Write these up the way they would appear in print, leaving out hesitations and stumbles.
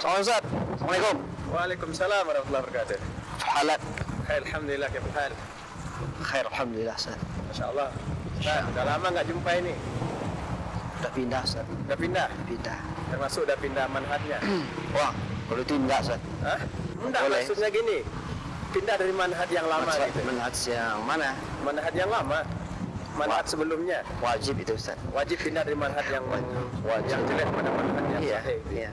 Ustaz. Assalamualaikum. Waalaikumsalam warahmatullahi wabarakatuh. Halak. Khair, alhamdulillah, khair hal. Khair, alhamdulillah, Ustaz. Masya Allah. Nah, udah lama nggak jumpa ini. Udah pindah, Ustaz. Udah pindah? Pindah. Termasuk udah pindah manhajnya? Wah, kalau itu enggak, Ustaz. Hah? Enggak, Boleh. maksudnya gini. Pindah dari manhaj yang lama gitu. Manhaj yang mana? Manhaj yang lama. Manhaj sebelumnya. Wajib itu, Ustaz. Wajib pindah dari manhaj yang Wajib. yang jelek pada manhaj yang Iya, sahih. iya.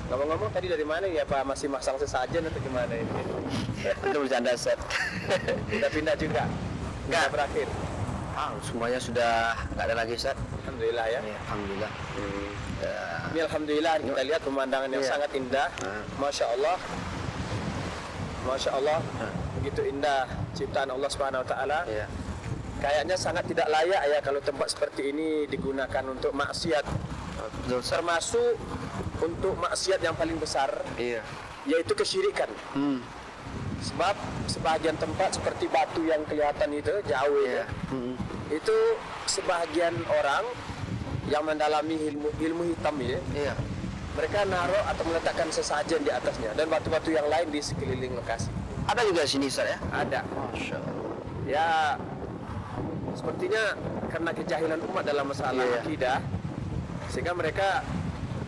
Ngomong-ngomong tadi dari mana ya Pak? Masih masang sesajen atau gimana ini? Itu bercanda, Ustaz. Udah pindah juga? Enggak. Udah berakhir? Semuanya sudah nggak ada lagi, Ustaz. Alhamdulillah ya. Ya, alhamdulillah. Ini alhamdulillah kita lihat pemandangan yang Iya. sangat indah. Masya Allah. Masya Allah. Begitu indah ciptaan Allah Subhanahu wa taala. Iya. Kayaknya sangat tidak layak ya kalau tempat seperti ini digunakan untuk maksiat. Betul, Ustaz. Termasuk untuk maksiat yang paling besar, Iya. yaitu kesyirikan. Sebab sebagian tempat seperti batu yang kelihatan itu jauh Iya. itu sebagian orang yang mendalami ilmu hitam ya, Iya. mereka naruh atau meletakkan sesajen di atasnya dan batu-batu yang lain di sekeliling lokasi. Ada juga di sini, Ustaz ya? Ada. Masya Allah. Ya, sepertinya karena kejahilan umat dalam masalah Iya. akidah, sehingga mereka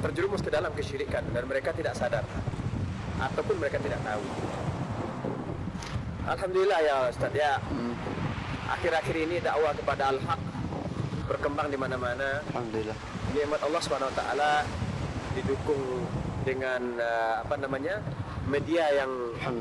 terjerumus ke dalam kesyirikan dan mereka tidak sadar ataupun mereka tidak tahu. Alhamdulillah ya Ustaz ya. Akhir-akhir ini dakwah kepada al-haq berkembang di mana-mana. Alhamdulillah. Nikmat Allah Subhanahu wa taala didukung dengan media yang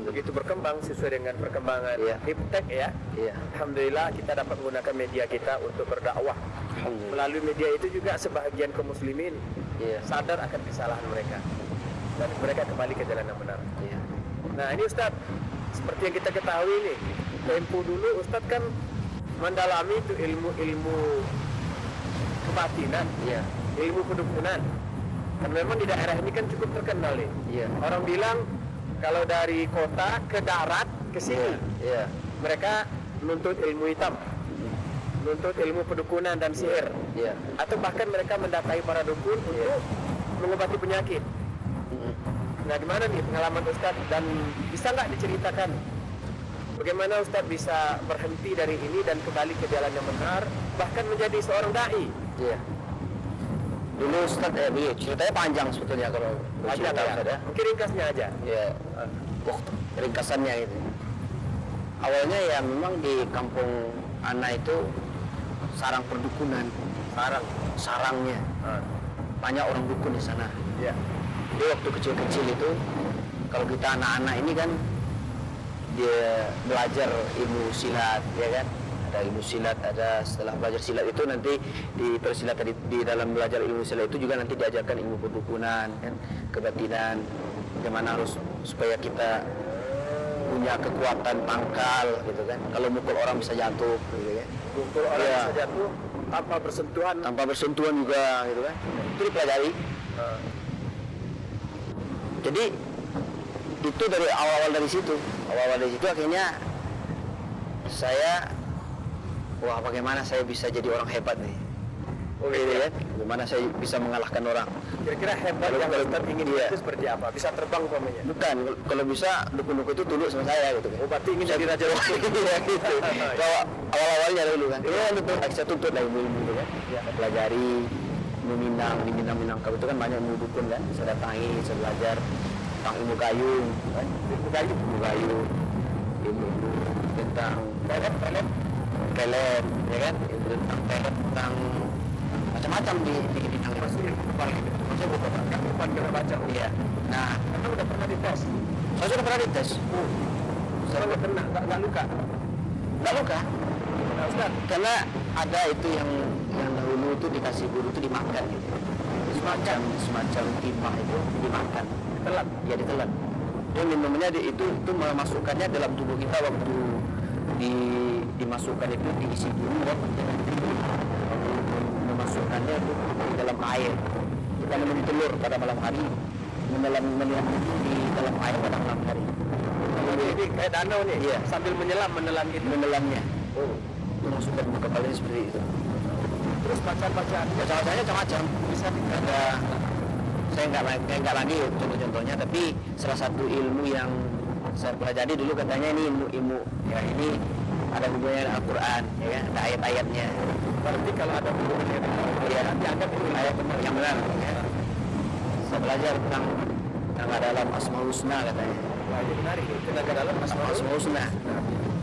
begitu berkembang sesuai dengan perkembangan Iya. hiptek ya. Iya. Alhamdulillah kita dapat menggunakan media kita untuk berdakwah. Alhamdulillah. Melalui media itu juga sebahagian kaum muslimin Iya. sadar akan kesalahan mereka dan mereka kembali ke jalan yang benar. Iya. Nah ini Ustadz, seperti yang kita ketahui nih, tempo dulu Ustadz kan mendalami itu ilmu-ilmu kebatinan, Iya. ilmu pedukunan. Dan memang di daerah ini kan cukup terkenal nih. Iya. Orang bilang kalau dari kota ke darat ke sini, Iya. mereka menuntut ilmu hitam, menuntut ilmu pedukunan dan sihir, Iya. atau bahkan mereka mendatangi para dukun untuk mengobati penyakit. Nah, gimana nih pengalaman Ustadz dan bisa nggak diceritakan bagaimana Ustadz bisa berhenti dari ini dan kembali ke jalan yang benar, bahkan menjadi seorang dai? Iya. Dulu Ustaz ceritanya panjang sebetulnya kalau Aja cerita, ya. Ustaz ya. Mungkin ringkasnya aja. Ya, waktu ringkasannya itu. Awalnya ya memang di kampung Ana itu sarang perdukunan, sarangnya. Banyak orang dukun di sana. Ya. Jadi waktu kecil-kecil itu kalau kita anak-anak ini kan dia belajar ilmu silat, ya kan? Ada ilmu silat, ada setelah belajar silat itu nanti di persilatan di dalam belajar ilmu silat itu juga nanti diajarkan ilmu perdukunan, kan? Kebatinan, bagaimana harus supaya kita punya kekuatan pangkal, gitu kan? Kalau mukul orang bisa jatuh, gitu kan? Mukul orang Iya. bisa jatuh tanpa bersentuhan. Tanpa bersentuhan juga, gitu kan? Itu dipelajari. Jadi itu dari awal-awal dari situ akhirnya saya bagaimana saya bisa jadi orang hebat nih, gitu kan? Bagaimana saya bisa mengalahkan orang. Kira-kira hebat yang Ustadz ingin itu seperti apa? Bisa terbang umpamanya? Bukan, kalau bisa dukun-dukun itu tunduk sama saya gitu kan. Berarti ingin jadi raja wali. Iya gitu. Kalau awal-awalnya dulu kan, saya tuntut lah ilmu-ilmu itu kan. Pelajari di Minangkabau itu kan banyak ilmu dukun kan. Saya datangi, saya belajar tentang ilmu gayung, kan? Ilmu gayung, ilmu tentang pelet, ya kan? Ilmu tentang pelet, tentang macam-macam di Minang. Maksudnya bukan kena baca. Iya. Nah, Karena udah pernah dites. saya sudah pernah dites. Saya nggak kena, nggak luka. Nggak luka. Nah Ustadz, Karena ada itu yang dahulu itu dikasih guru itu dimakan gitu. Semacam timah itu dimakan. telat. Ya ditelan. Dia minumnya itu memasukkannya dalam tubuh kita waktu dimasukkan itu diisi dulu waktu memasukkannya itu di dalam air. Kita minum telur pada malam hari, menyelam di dalam air pada malam hari. Jadi kayak danau nih, Iya. sambil menelan gitu. Menelamnya. Itu masukkan ke kepalanya seperti itu. Terus bacaan-bacaan Bacaan-bacaannya macam-macam. bisa Ada saya nggak lagi contoh-contohnya, tapi salah satu ilmu yang saya pelajari dulu katanya ini ilmu ya, ini ada hubungannya dengan Al-Quran, ya kan? Ada ayat-ayatnya. Berarti kalau ada hubungannya dengan Al-Quran, Ya, dianggap itu ayat yang benar. Ya. Saya belajar tentang tenaga dalam Asmaul Husna katanya. Wah, ini menarik nih, tenaga dalam Asmaul Asmaul. Husna.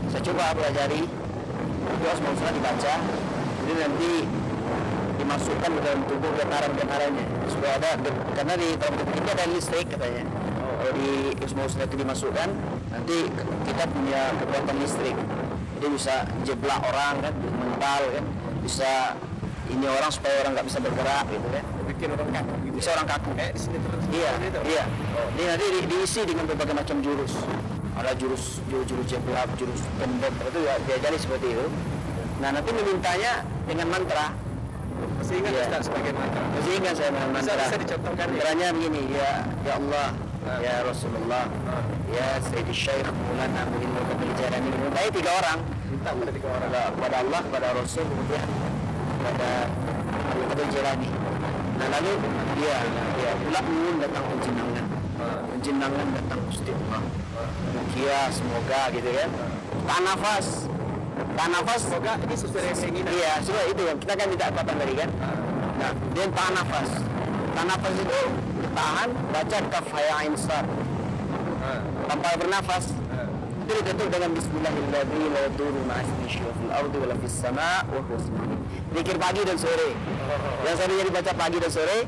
Saya coba pelajari, itu Asmaul Husna dibaca, jadi nanti dimasukkan ke dalam tubuh getaran-getarannya supaya ada, karena di dalam tubuh kita ada listrik katanya. Kalau di Asmaul Husna itu dimasukkan, nanti kita punya kekuatan listrik, jadi bisa jeblak orang kan, mental kan, bisa ini orang supaya orang nggak bisa bergerak gitu kan, Bikin orang kaku gitu. bisa orang kaku. Di sini terus. Iya, Gitu. iya. Ini nanti diisi dengan berbagai macam jurus. Ada jurus jeblak, jurus tembok, itu ya diajari seperti itu. Nah, nanti memintanya dengan mantra. Masih ingat Iya. Ustaz sebagai mantra? Masih ingat saya dengan mantra. Bisa dicontohkan ya? Mantranya begini, ya Allah, ya Rasulullah, ya Sayyidi Syekh Maulana Muhyiddin Qabil Jailani. Minta 3 orang. Minta pada 3 orang. Kepada Allah, kepada Rasul, kemudian kepada Qabil Jailani. Nah, lalu dia pula nun datang penjenangan. Penjenangan datang Gusti Allah. Mukia semoga gitu kan. Tahan nafas. Semoga ini sesuai dengan keinginan. Iya, sudah itu yang kita kan minta kekuatan tadi kan. Nah, dia tahan nafas. Tahan nafas itu tahan, baca kaf ya ain sad. Tanpa bernafas. Itu ditutup dengan Bismillahirrahmanirrahim. La yadurru ma'a ismihi syai'un fil ardi wa la fis sama' wa huwa as-sami'ul. Zikir pagi dan sore. Yang saya jadi baca pagi dan sore,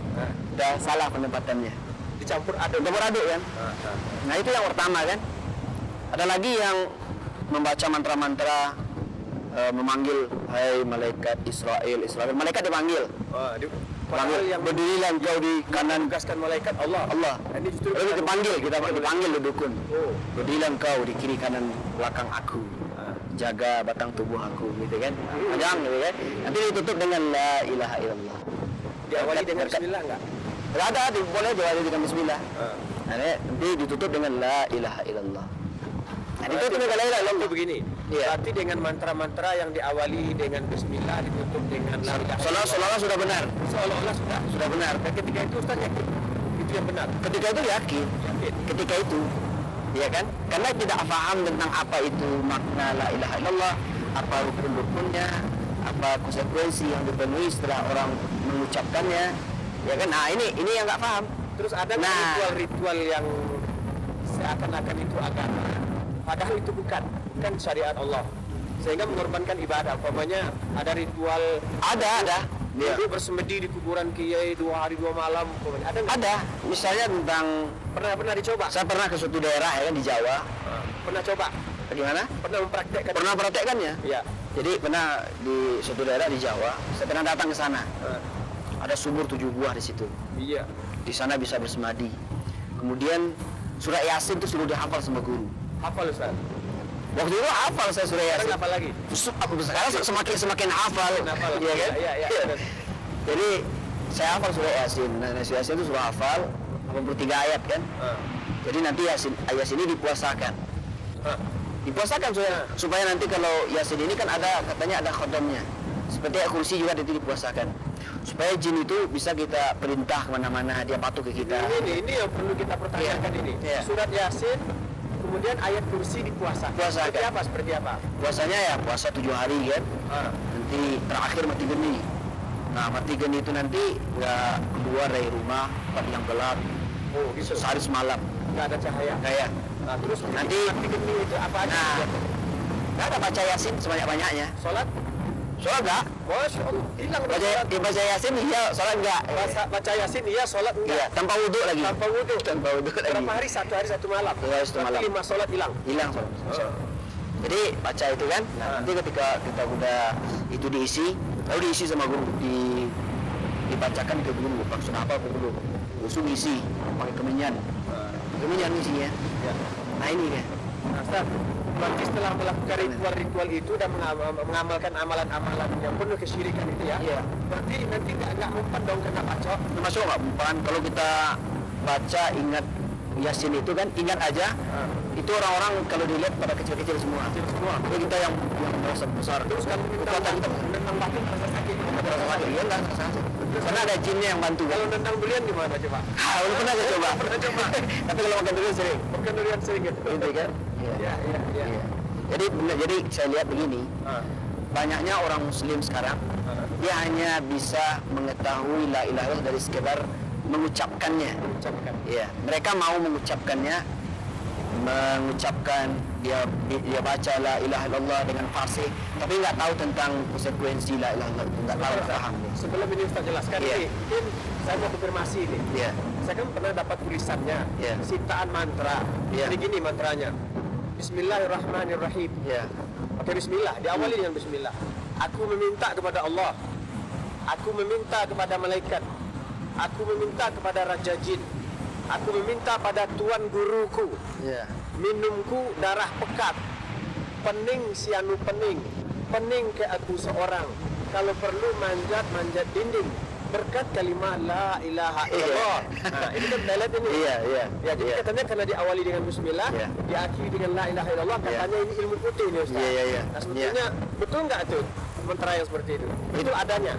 udah salah penempatannya. Dicampur aduk. Campur aduk kan. Nah, itu yang pertama kan. Ada lagi yang membaca mantra-mantra, memanggil hai malaikat Israel. Malaikat dipanggil. Panggil yang berdirilah engkau di kanan menugaskan malaikat Allah. Allah. Ini justru Lalu dipanggil, kita dipanggil dukun. Oh. Berdirilah engkau di kiri kanan belakang aku. Jaga batang tubuh aku, gitu kan. Panjang gitu kan. Nanti ditutup dengan la ilaha illallah. Diawali dengan Berkat- bismillah enggak? Nggak ada, boleh diawali dengan bismillah. Nanti ditutup dengan la ilaha illallah. Nah, ditutup dengan la ilaha Itu illallah. begini. Iya. Berarti dengan mantra-mantra yang diawali dengan bismillah ditutup dengan la ilaha illallah. Seolah-olah sudah benar. Seolah-olah sudah. Benar. Dan ketika itu Ustaz yakin itu yang benar. Ketika itu yakin. Ketika itu, ya kan? Karena tidak paham tentang apa itu makna la ilaha illallah, apa rukun-rukunnya, apa konsekuensi yang dipenuhi setelah orang mengucapkannya, ya kan? Nah, ini yang nggak paham. Terus ada nggak Nah. ritual-ritual yang seakan-akan itu agama, padahal itu bukan syariat Allah, sehingga mengorbankan ibadah. Umpamanya ada ritual Ada. Dia bersemedi di kuburan kiai 2 hari 2 malam. Umpamanya. Ada nggak? Ada. Misalnya tentang, Pernah dicoba? saya pernah ke suatu daerah ya kan di Jawa. Pernah coba? Bagaimana? Pernah mempraktekkan? Pernah praktekkannya. Iya. Jadi pernah di suatu daerah di Jawa, saya pernah datang ke sana. Ada sumur 7 buah di situ. Iya. Di sana bisa bersemadi. Kemudian surah Yasin itu sudah dihafal sama guru. Hafal Ustaz? Waktu itu hafal saya surah Sekarang Yasin. apa lagi? Sekarang semakin hafal. Hafal. Iya kan? Iya. Jadi saya hafal surah Yasin. Nah, surah Yasin itu surah hafal 83 ayat kan. Jadi nanti Yasin ini dipuasakan. Dipuasakan supaya nanti kalau Yasin ini kan katanya ada khodamnya. Seperti kursi juga nanti dipuasakan. Supaya jin itu bisa kita perintah kemana-mana, dia patuh ke kita. Ini yang perlu kita pertanyakan ini. Iya. Surat Yasin, kemudian ayat kursi dipuasakan. Puasakan. Seperti apa? Puasanya ya puasa 7 hari kan. Nanti terakhir mati geni. Nah, mati geni itu nanti nggak keluar dari rumah, tempat yang gelap, Oh, gitu. sehari semalam. Nggak ada cahaya. Kayak Nah, terus Nanti mati geni itu apa aja? Nah, nggak ada baca Yasin sebanyak-banyaknya. Sholat? Sholat nggak? Masya Allah. Hilang udah sholat. Baca Yasin iya, sholat nggak? Baca Yasin iya, sholat Iya, enggak. tanpa wudhu lagi. Tanpa wudhu. Tanpa wudhu lagi. Berapa hari? 1 hari 1 malam. 1 hari 1 malam. Berarti 5 sholat hilang. Hilang sholat. Jadi baca itu kan. Nah, nanti ketika kita udah itu diisi, lalu diisi sama guru, dibacakan ke guru. Maksud apa ke guru? Langsung isi pakai kemenyan. Kemenyan isinya. Ya. Nah ini kan. Nah, Ustaz, berarti setelah melakukan ritual-ritual itu dan mengamalkan amalan-amalan yang penuh kesyirikan itu ya, Iya. berarti nanti nggak mempan dong kena pacok. Termasuk nggak bukan kalau kita baca ingat Yasin itu kan ingat aja. Itu orang-orang kalau dilihat pada kecil-kecil semua. Jadi kita yang besar. Terus kan Kekuatan itu nendang batu terasa sakit. terasa sakit. Iya enggak terasa sakit. Karena ada jinnya yang bantu kan. Kalau nendang durian gimana coba? Belum pernah saya coba. Pernah coba. Tapi kalau makan durian sering. Makan durian sering gitu. Gitu kan? Iya. Iya. Jadi saya lihat begini, Ah. banyaknya orang Muslim sekarang dia hanya bisa mengetahui la ilaha illallah dari sekedar mengucapkannya. Ucapkan. Iya, mereka mau mengucapkannya, dia baca la ilaha illallah dengan fasih, tapi nggak tahu tentang konsekuensi la ilaha illallah, nggak tahu, nggak paham. Sebelum ini Ustaz jelaskan Iya. ini, saya mau konfirmasi nih. Iya, Saya kan pernah dapat tulisannya, Iya. sitaan mantra. Iya. Jadi gini mantranya. Bismillahirrahmanirrahim. iya, Oke, bismillah. Diawali dengan bismillah. Aku meminta kepada Allah. Aku meminta kepada malaikat. Aku meminta kepada raja jin. Aku meminta pada tuan guruku. iya, Minumku darah pekat. Pening sianu pening. Pening ke aku seorang. Kalau perlu manjat dinding. Berkat kalimat la ilaha illallah. Nah, ini kan dialek ini. iya, iya. Ya, jadi Iya. katanya karena diawali dengan bismillah, Iya. diakhiri dengan la ilaha illallah, katanya ini ilmu putih nih Ustaz. Iya, iya. Nah, sebetulnya betul nggak tuh mantra yang seperti itu? Itu adanya.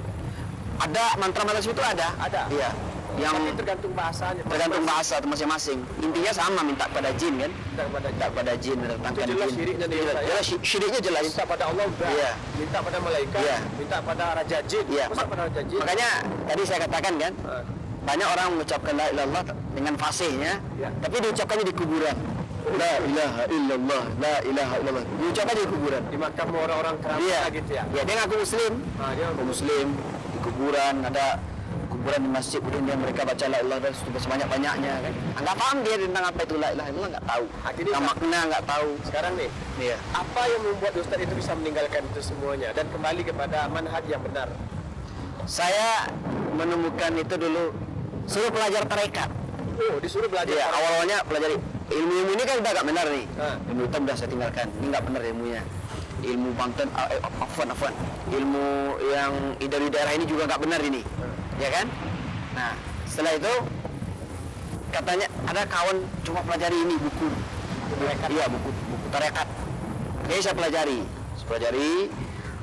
Ada mantra-mantra itu ada. Ada. Iya. Yang Tapi tergantung bahasanya. tergantung bahasa masing-masing. Intinya sama, minta pada jin kan? Minta kepada Minta pada jin, mendatangkan Itu jelas jin. syiriknya nih, Ustaz, ya? Jelas, syiriknya jelas. minta pada Allah udah. Iya. Minta pada malaikat, Iya. minta pada raja jin. Iya. Masa pada raja jin? Makanya tadi saya katakan kan, Ah, banyak orang mengucapkan la ilaha illallah dengan fasihnya, Ya. tapi diucapkannya di kuburan. La ilaha illallah, la ilaha illallah. Diucapkan di kuburan. di makam orang-orang keramat Iya. gitu ya. Ya, dia ngaku muslim. Ah, dia Ngaku muslim di kuburan, ada kuburan di masjid, kemudian mereka baca la ilaha illallah sebanyak-banyaknya kan. Enggak paham dia tentang apa itu la ilaha illallah, enggak tahu. Akhirnya Nah, makna enggak tahu. sekarang nih, Iya. apa yang membuat Ustaz itu bisa meninggalkan itu semuanya dan kembali kepada manhaj yang benar? Saya menemukan itu dulu suruh pelajar tarekat. Oh, disuruh belajar. Iya, awalnya pelajari ilmu ini kan udah gak benar nih. Ah. Ilmu hitam udah saya tinggalkan. Ini nggak benar ilmunya. Ilmu Banten, afwan. Ilmu yang dari daerah ini juga nggak benar ini, ya kan? Nah, setelah itu katanya ada kawan cuma pelajari ini buku. Iya, buku tarekat. Jadi saya pelajari.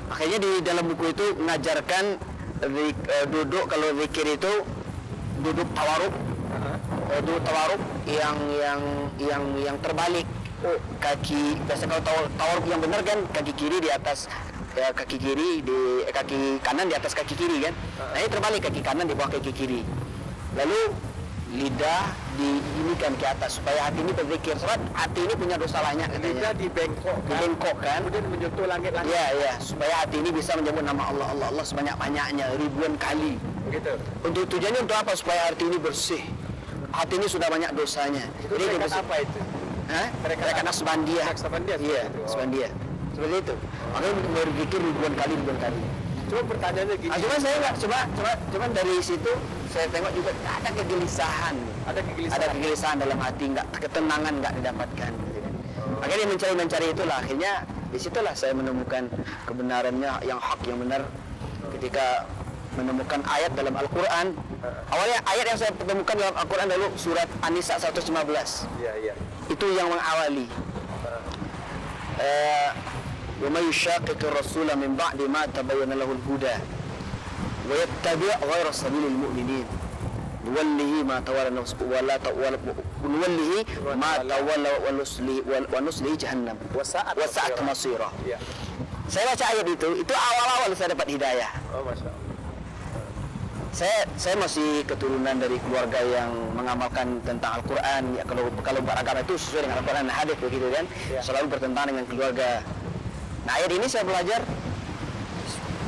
Akhirnya di dalam buku itu mengajarkan duduk, kalau zikir itu duduk tawaruk. Duduk tawaruk yang terbalik. Kaki biasa kalau tawaruk yang benar kan kaki kiri di atas kaki kiri, kaki kanan di atas kaki kiri kan. Nah, ini terbalik, kaki kanan di bawah kaki kiri. Lalu lidah diinikan ke atas supaya hati ini berzikir. Sebab hati ini punya dosa banyak Lidah katanya. Dibengkokkan. kemudian menyentuh langit-langit. Iya. Supaya hati ini bisa menyebut nama Allah sebanyak-banyaknya, ribuan kali. Begitu. Untuk tujuannya untuk apa? Supaya hati ini bersih. Hati ini sudah banyak dosanya. Itu Jadi dia tarekat bersih. apa itu? Hah? Tarekat Tarekat Naqsbandiyah. Naqsbandiyah, Iya, seperti itu. Naqsbandiyah. Seperti itu. Makanya berzikir ribuan kali. Cuma pertanyaannya gini. Cuma saya nggak, cuma dari situ saya tengok juga ada kegelisahan. Ada kegelisahan. Ada kegelisahan dalam hati, nggak ketenangan nggak didapatkan. Gitu kan. Akhirnya mencari itulah. Akhirnya disitulah saya menemukan kebenarannya, yang hak, yang benar. Ketika menemukan ayat dalam Al-Quran. Awalnya ayat yang saya temukan dalam Al-Quran dulu surat An-Nisa 115. Iya. Itu yang mengawali. وَمَنْ يُشَاقِقِ الرَّسُولَ مِنْ بَعْدِ مَا تَبَيَّنَ لَهُ الْهُدَى وَيَتَّبِعْ غَيْرَ سَبِيلِ الْمُؤْمِنِينَ نُوَلِّهِ مَا تَوَلَّى وَنُصْلِهِ جَهَنَّمَ وَسَاءَتْ مَصِيرًا. Iya. Saya baca ayat itu awal-awal saya dapat hidayah. Oh, Masya Allah. Saya masih keturunan dari keluarga yang mengamalkan tentang Al-Quran. Ya, kalau beragama itu sesuai dengan Al-Quran dan hadis begitu kan, Ya. selalu bertentangan dengan keluarga. Nah, ayat ini saya belajar.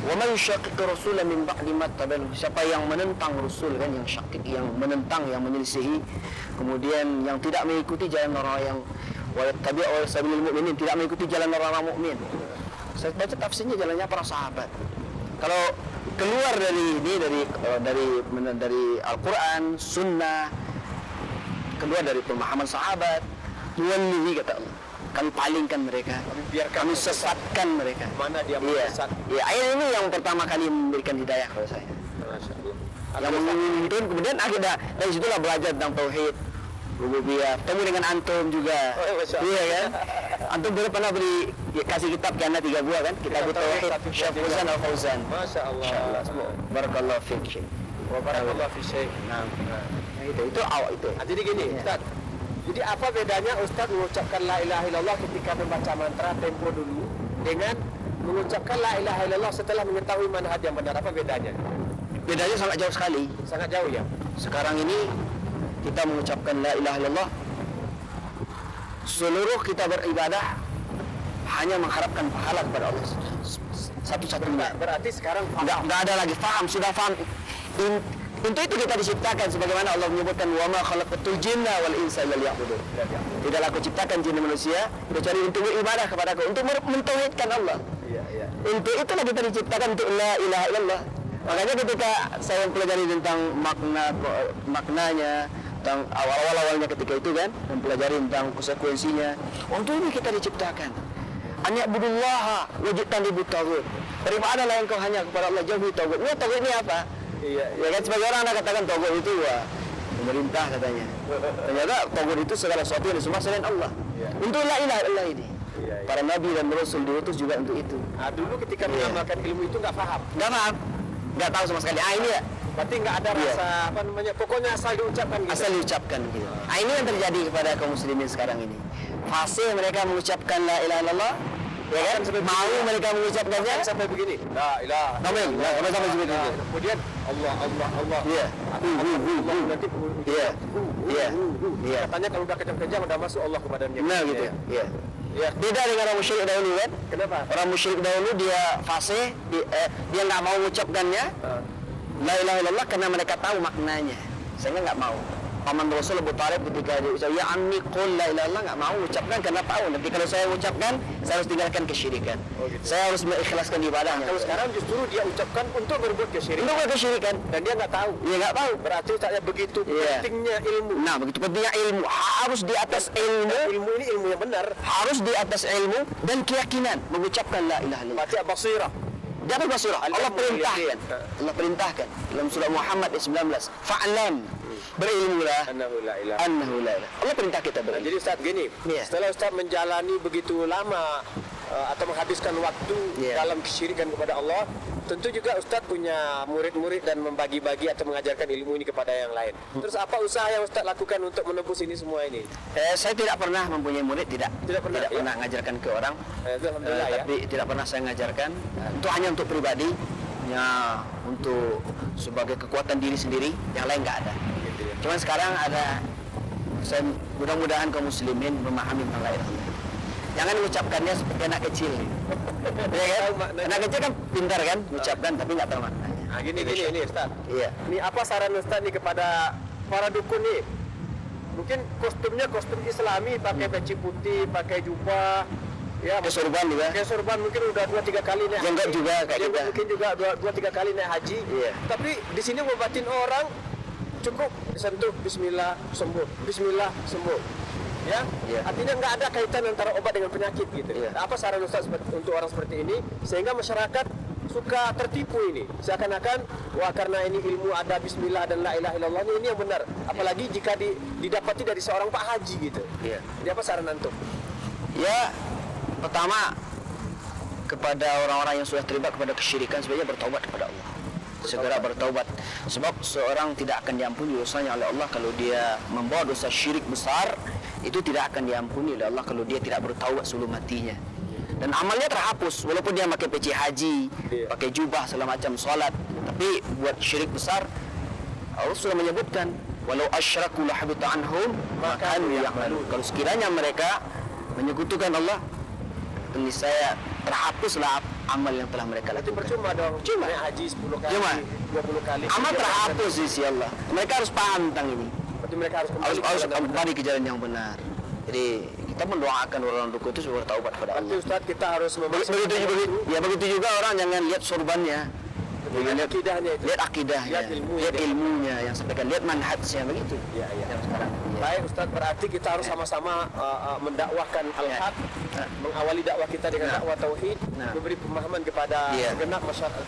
Wa man yushaqiqir rasula min ba'di ma tabayyana. Siapa yang menentang Rasul kan, yang syakik, yang menentang, yang menyelisihi, kemudian yang tidak mengikuti jalan orang yang wa yattabi' sabilil mu'minin, tidak mengikuti jalan orang mukmin. Saya baca tafsirnya jalannya para sahabat. Kalau keluar dari ini dari Al-Quran, Sunnah, keluar dari pemahaman sahabat, nuwallihi kata Allah, kami palingkan mereka, kami sesatkan mereka. Mana dia Iya, sesat? iya. Ayat ini yang pertama kali memberikan hidayah kepada saya. Masya Allah. Yang menuntun, kemudian akhirnya dari situlah belajar tentang tauhid, rububiyah, ketemu dengan antum juga. Oh, Masya Allah. Iya kan? antum baru pernah beli kasih kitab ke anak 3 buah kan? Kitab Tauhid Syekh Fauzan Al-Fauzan. Masya Allah. Barakallahu fiik, Syekh. Wa barakallahu fi syekh. Nah, itu awal itu. Jadi gini, Ustaz. Jadi apa bedanya Ustaz mengucapkan la ilaha illallah ketika membaca mantra tempo dulu dengan mengucapkan la ilaha illallah setelah mengetahui manhaj yang benar? Apa bedanya? Bedanya sangat jauh sekali. Sangat jauh ya. Sekarang ini kita mengucapkan la ilaha illallah, seluruh kita beribadah hanya mengharapkan pahala kepada Allah satu-satunya. Berarti sekarang Enggak ada lagi faham, sudah faham. Untuk itu kita diciptakan sebagaimana Allah menyebutkan wa ma khalaqatul jinna wal insa illa liya'budun. Tidaklah aku ciptakan jin dan manusia kecuali untuk beribadah kepadaku, untuk mentauhidkan Allah. Iya. Untuk itulah kita diciptakan, untuk la ilaha illallah. Makanya ketika saya mempelajari tentang maknanya, tentang awalnya ketika itu kan, mempelajari tentang konsekuensinya. Untuk ini kita diciptakan. An ya'budullaha wajtanibut taghut. Beribadahlah engkau hanya kepada Allah, jauhi taghut. Ini taghut ini apa? Iya. Ya kan sebagai orang anda katakan taghut itu pemerintah katanya. Ternyata taghut itu segala sesuatu yang disembah selain Allah. Iya. Untuk la ilaha illallah ini. Iya. Para nabi dan rasul diutus juga untuk itu. Dulu ketika mengamalkan ilmu itu nggak paham. Nggak tahu sama sekali. Ini ya. Berarti nggak ada rasa apa namanya. Pokoknya asal diucapkan gitu. Asal diucapkan gitu. Ini yang terjadi kepada kaum muslimin sekarang ini. Fase mereka mengucapkan la ilaha illallah, ya kan? Mau mereka mengucapkannya Sampai begini. La ilaha. Sampai seperti itu. Kemudian Allah. Iya. Berarti Iya. katanya kalau udah kejam-kejam udah masuk Allah kepadanya. Nah gitu. Iya. Ya. Beda dengan orang musyrik dahulu kan? Kenapa? Orang musyrik dahulu dia fase, dia nggak mau mengucapkannya la ilaha illallah karena mereka tahu maknanya, sehingga nggak mau. Paman Rasul Abu Talib ketika dia ucap ya ammi qul la ilaha illallah, nggak mau mengucapkan karena tahu nanti kalau saya mengucapkan saya harus tinggalkan kesyirikan. Gitu. Saya harus mengikhlaskan ibadahnya. Kalau sekarang justru dia ucapkan untuk berbuat kesyirikan. Untuk kesyirikan Dan dia nggak tahu. dia nggak tahu. Berarti Ustaznya begitu pentingnya ilmu. Nah begitu pentingnya ilmu, harus di atas ilmu. Ilmu ini ilmu yang benar. Harus di atas ilmu dan keyakinan mengucapkan la ilaha illallah. Berarti basirah. Jangan basirah. Allah perintahkan. Allah perintahkan dalam surah Muhammad ayat 19. Fa'lam, berilmulah Annahu la ilaha. annahu la ilaha. Allah perintah kita Nah, berilmu. jadi Ustaz gini, Iya. setelah Ustaz menjalani begitu lama atau menghabiskan waktu Iya. dalam kesyirikan kepada Allah, tentu juga Ustaz punya murid-murid dan membagi-bagi atau mengajarkan ilmu ini kepada yang lain. Terus apa usaha yang Ustaz lakukan untuk menembus ini semua ini? Saya tidak pernah mempunyai murid, tidak pernah, ya? pernah ngajarkan ke orang. Alhamdulillah ya. Tapi tidak pernah saya ngajarkan. Itu hanya untuk pribadi, ya untuk sebagai kekuatan diri sendiri, yang lain nggak ada. Gitu ya. Cuman sekarang ada, saya mudah-mudahan kaum muslimin memahami tentang la ilaha illallah. Jangan mengucapkannya seperti anak kecil. Ya kan? Anak kecil kan pintar kan, mengucapkan tapi nggak tahu maknanya. Nah, gini Ustaz. Iya. Ini apa saran Ustaz nih kepada para dukun nih? Mungkin kostumnya kostum Islami, pakai peci putih, pakai jubah, ya. Pakai sorban juga. Pakai sorban mungkin udah 2-3 kali naik. Jenggot haji. juga kayak Jenggot kita. mungkin juga 2-3 kali naik haji. Iya. Tapi di sini ngobatin orang cukup disentuh Bismillah sembuh, Bismillah sembuh. Ya, Iya. artinya nggak ada kaitan antara obat dengan penyakit gitu. Iya. Apa saran Ustaz untuk orang seperti ini sehingga masyarakat suka tertipu ini, seakan-akan wah karena ini ilmu ada Bismillah dan la ilaha illallah ini yang benar, apalagi jika didapati dari seorang Pak Haji gitu. Iya. Jadi apa saran antum? Ya, pertama kepada orang-orang yang sudah terlibat kepada kesyirikan sebaiknya bertaubat kepada Allah. Segera bertaubat. Sebab seorang tidak akan diampuni dosanya oleh Allah kalau dia membawa dosa syirik besar. Itu tidak akan diampuni oleh Allah kalau dia tidak bertaubat sebelum matinya. Dan amalnya terhapus walaupun dia pakai peci haji, pakai jubah segala macam salat, tapi buat syirik besar Allah sudah menyebutkan walau asyraku lahabita anhum ma kanu ya'malun. Kalau sekiranya mereka menyekutukan Allah, niscaya terhapuslah amal yang telah mereka Itu lakukan. percuma dong. Cuma. Naik haji 10 kali, Cuma. 20 kali. Amal terhapus di sisi Allah. Mereka harus paham tentang ini. Berarti mereka harus Harus ke jalan kembali ke jalan yang benar. Jadi kita mendoakan orang dukun itu supaya bertaubat kepada Berarti Allah. Ustaz kita harus Begitu juga orang jangan lihat sorbannya, jangan lihat akidahnya itu. lihat akidahnya, Lihat ilmunya. lihat ilmunya yang sampaikan, lihat manhajnya begitu. Iya. Yang sekarang. Ya. Baik Ustaz, berarti kita harus sama-sama mendakwahkan al-haq, mengawali dakwah kita dengan dakwah tauhid, memberi pemahaman kepada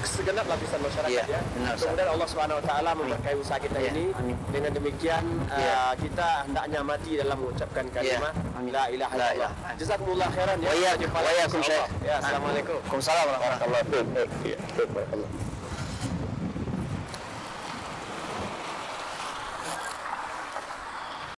segenap lapisan masyarakat ya. Kemudian Allah Subhanahu wa taala memberkahi usaha kita ini. Dengan demikian kita hendaknya mati dalam mengucapkan kalimat la ilaha illallah. Jazakumullah khairan ya. Wa iyyakum syekh. Ya, assalamualaikum. Waalaikumsalam warahmatullahi wabarakatuh.